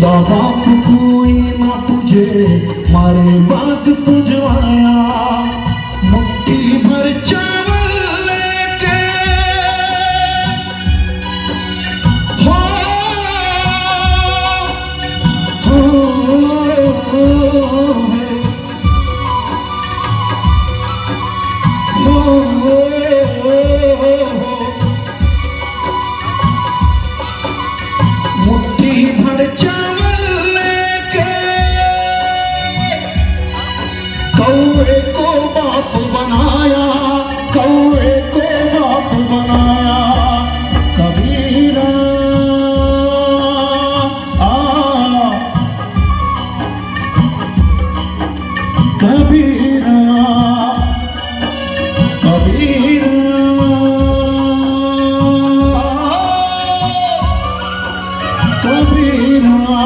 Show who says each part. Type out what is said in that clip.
Speaker 1: जिंदा बाप कोई ना तुझे मारे बाद तुझवाया, मुट्ठी भर चावल लेके हो मुट्ठी भर चावल लेके कौए को बाप बनाया, कौए को बाप बनाया। कबीरा कबीरा कबीरा कबीरा